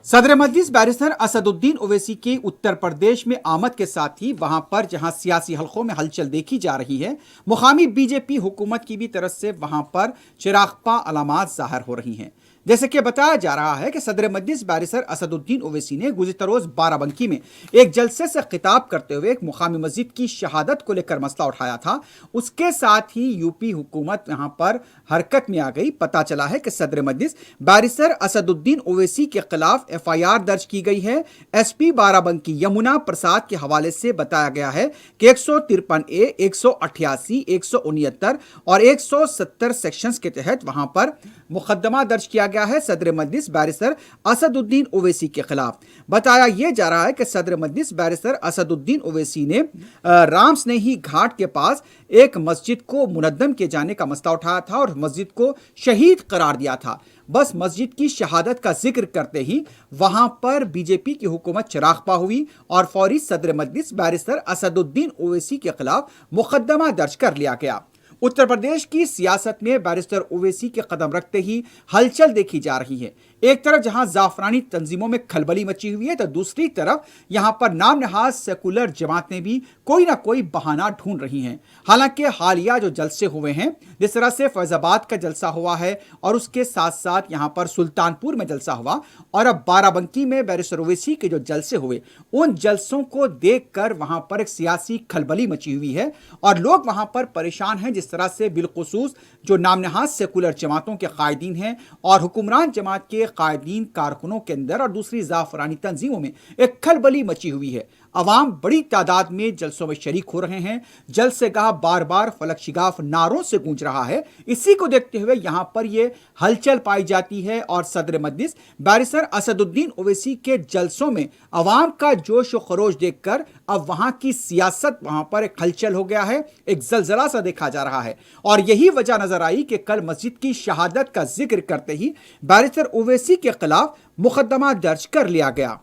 सदर मजलिस बैरिस्टर असदुद्दीन ओवैसी की उत्तर प्रदेश में आमद के साथ ही वहां पर जहां सियासी हलकों में हलचल देखी जा रही है, मुकामी बीजेपी हुकूमत की भी तरफ से वहां पर चिरागपा अलामात जाहिर हो रही हैं। जैसे कि बताया जा रहा है कि सदर मजलिस बैरिस्टर असदुद्दीन ओवैसी ने गुज़िश्ता रोज़ बाराबंकी में एक जलसे से खिताब करते हुए एक मुकामी मस्जिद की शहादत को लेकर मसला उठाया था। उसके साथ ही यूपी हुकूमत यहाँ पर हरकत में आ गई। पता चला है कि सदर मजलिस बैरिस्टर असदुद्दीन ओवैसी के खिलाफ FIR दर्ज की गई है। SP बाराबंकी यमुना प्रसाद के हवाले से बताया गया है कि 153A, 188, 169 और 170 सेक्शंस के तहत वहां पर मुकदमा दर्ज किया गया है सदर मजलिस बैरिस्टर असदुद्दीन ओवैसी के खिलाफ। बताया यह जा रहा है कि सदर मजलिस बैरिस्टर असदुद्दीन ओवैसी ने राम स्नेही घाट के पास एक मस्जिद को मुनद्दम किए जाने का मसला उठाया था और मस्जिद को शहीद करार दिया था। बस मस्जिद की शहादत का जिक्र करते ही वहां पर बीजेपी की हुकूमत चिरागपा हुई और फौरी सदर मजलिस बैरिस्टर असदुद्दीन ओवैसी के खिलाफ मुकदमा दर्ज कर लिया गया। उत्तर प्रदेश की सियासत में बैरिस्टर ओवैसी के कदम रखते ही हलचल देखी जा रही है। एक तरफ जहां जाफरानी तंजीमों में खलबली मची हुई है, तो दूसरी तरफ यहां पर नाम नहाज सेकुलर जमातें भी कोई ना कोई बहाना ढूंढ रही हैं। हालांकि हालिया जो जलसे हुए हैं, जिस तरह से फैजाबाद का जलसा हुआ है और उसके साथ साथ यहां पर सुल्तानपुर में जलसा हुआ और अब बाराबंकी में बैरिस्टर ओवैसी के जो जलसे हुए, उन जलसों को देखकर वहां पर एक सियासी खलबली मची हुई है और लोग वहां पर परेशान हैं। जिस तरह से बिलखुसूस जो नाम नहाज सेकुलर जमातों के कायदीन हैं और हुक्मरान जमात के कायदीन कारकुनों के अंदर और दूसरी जाफरानी तंजीमों में एक खलबली मची हुई है। अवाम बड़ी तादाद में जलसों में शरीक हो रहे हैं। जलसे गाह बार बार फलक शिगाफ नारों से गूंज रहा है। इसी को देखते हुए यहां पर यह हलचल पाई जाती है और सदर मजलिस बैरिस्टर असदुद्दीन ओवैसी के जलसों में अवाम का जोश व खरोश देखकर अब वहां की सियासत वहां पर एक हलचल हो गया है, एक जलजला सा देखा जा रहा है। और यही वजह नजर आई कि कल मस्जिद की शहादत का जिक्र करते ही बैरिस्टर ओवैसी के खिलाफ मुकदमा दर्ज कर लिया गया।